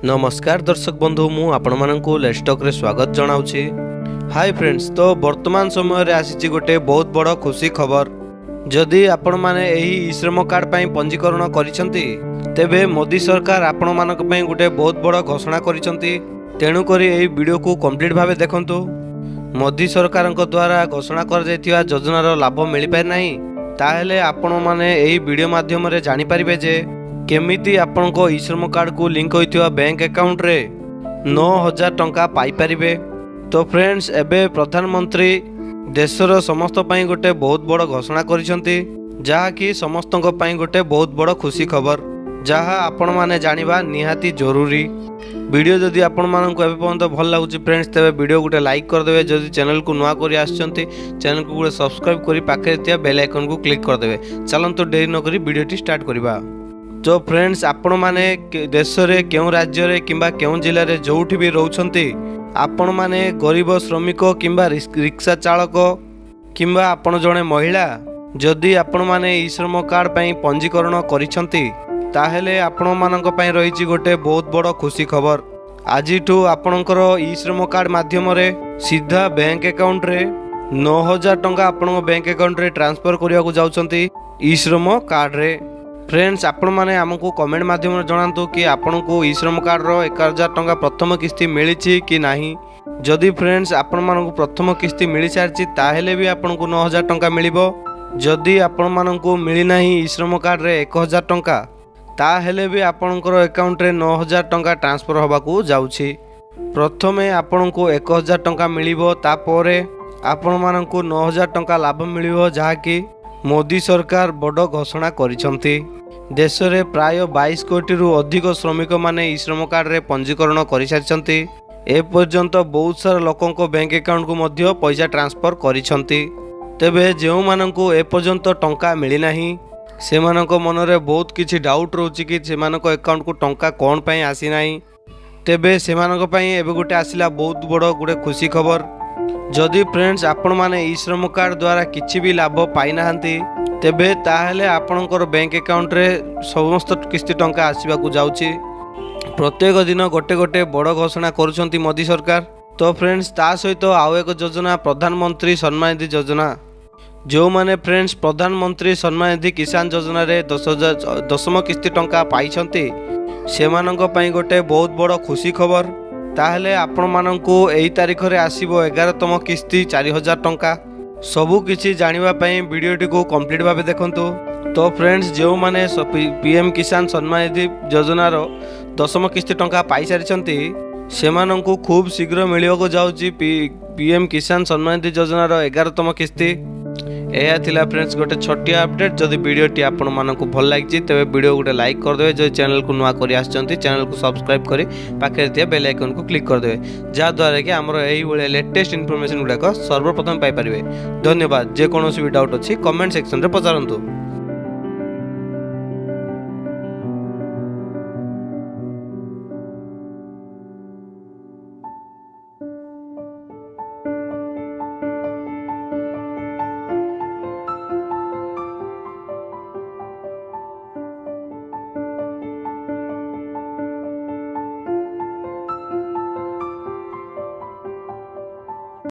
नमस्कार दर्शक बंधु मु आपण मानकु लेस्टॉक रे स्वागत जनाउछि। हाय फ्रेंड्स, तो वर्तमान समय रे आसीछि गोटे बहुत बड़ खुशी खबर। जदि आपण माने एही ई श्रम कार्ड पई पंजीकरण करिसंती तेबे मोदी सरकार आपण मानक पई गोटे बहुत बड़ घोषणा करिसंती। तेणु करी एही वीडियो को कंप्लीट भाबे देखंतु। मोदी सरकार द्वारा घोषणा कर जायतिवा योजनार लाभ मिल पाए नाही ताहेले आपण माने एही वीडियो माध्यम रे जानि परिबे जे केमिति आपनको ई श्रम कार्ड को लिंक होइतिवा बैंक अकाउंट रे 9000 टंका पाई परिबे। तो फ्रेंड्स, एबे प्रधानमंत्री देशर समस्त पई गोटे बहुत बड़ घोषणा करिसंती, जहा कि समस्तक पई गोटे बहुत बड़ खुशी खबर, जहा आपण माने जानिबा निहाती जरूरी। वीडियो जदि आपण माननको एबे पर्यंत भल लागुची फ्रेंड्स, तेबे वीडियो गोटे लाइक कर देबे। जदि चैनल को नुआ करी आछंती चैनल को गोटे सब्सक्राइब करी पाखे थिया बेल आइकन को क्लिक कर देबे। चलंतु देरी न करी वीडियोटी स्टार्ट करिबा। तो फ्रेंड्स, आपण माने देश रे केउ राज्य रे किंबा केउ जिल्ला रे जोठी भी रहउछंती, आपण माने गरीब श्रमिक किंबा रिक्शा चालक किंबा आपण जणे महिला जदि आपण माने ई श्रम कार्ड पई पंजीकरण करिसंती ताहेले आपण मानक पई रहिछि गोटे बहुत बड़ खुशी खबर। आजिठू आपणकर ई श्रम कार्ड माध्यम रे सीधा बैंक अकाउंट रे 9000 टंका आपण बैंक अकाउंट रे ट्रांसफर करिया को जाउछंती ई श्रम कार्ड रे। फ्रेंड्स, आपण माने हमको कमेंट माध्यम रे जणांतु कि आपनको ई श्रम कार्ड रो 1000 टंका प्रथम किस्ती मिलिछि कि नाही। जदि फ्रेंड्स आपण माननको प्रथम किस्ती मिलि सारछि ताहेले भी आपनको 9000 टंका मिलिबो। जदि आपण माननको मिलि नाही ई श्रम कार्ड रे 1000 टंका ताहेले भी आपणकर अकाउंट रे 9000 टंका ट्रांसफर होबाकू जाउछि। प्रथमे आपनको 1000 टंका मिलिबो, तापरे आपण माननको 9000 टंका लाभ मिलिबो, जहा कि मोदी सरकार बड़ घोषणा करिसंती। देश रे प्राय 22 कोटी रु अधिक श्रमिक माने ई श्रम कार्ड रे पंजीकरण करि सारिसंती। ए पर्यंत बहुत सारा लोकन को बैंक अकाउंट को मध्य पैसा ट्रांसफर करिसंती। तेबे जेउ माननको ए पर्यंत टंका मिली नाही सेमानक मन रे बहुत किछि डाउट रहउछि कि सेमानक अकाउंट को टंका कोन पई आसी नाही। तेबे सेमानक पई एबे गोटे आसिला बहुत बड़ गोटे खुशी खबर। जदि फ्रेंड्स आपण माने ई श्रम कार्ड द्वारा किछि भी लाभ पाई नाहंती तेबे ताहेले आपणकर बैंक अकाउंट रे समस्त किस्ती टंका आसीबा को जाउछि। प्रत्येक दिन गोटे गोटे बड़ घोषणा करूछंती मोदी सरकार। तो फ्रेंड्स, ता सहित आउ एक योजना प्रधानमंत्री सम्मान निधि योजना, जो माने फ्रेंड्स प्रधानमंत्री सम्मान निधि किसान योजना रे 10,000 दशम किस्ती टंका पाइछंती सेमानक पई गोटे बहुत बड़ खुशी खबर। ताहले आपण माननको एही तारीख रे आसीबो 11तम किस्ती 4000 टंका। सबु किछि जानिबा पई वीडियोटी को कंप्लीट भाबे देखंतु। तो फ्रेंड्स, जो माने पीएम किसान सम्मान निधि योजना रो 10म किस्ती टंका पाई सारिछंती सेमाननको खूब शीघ्र मिलियो जाउची पीएम किसान सम्मान निधि योजना रो 11तम किस्ती। एया थिला फ्रेंड्स गोटे छोटिया अपडेट। जदि वीडियोटी आपण माननको भल लागिछि तेबे वीडियो गोटे लाइक कर देबे। जदि चैनल को नुआ करी आछंती चैनल को सब्सक्राइब करी पाखे थिया बेल आइकन को क्लिक कर देबे, जा द्वारा कि हमर एही बळे लेटेस्ट इन्फॉर्मेशन गुडा सर्वप्रथम पाई परिबे। धन्यवाद। जे कोनोसी भी डाउट अछि कमेंट सेक्शन रे पचारंतु।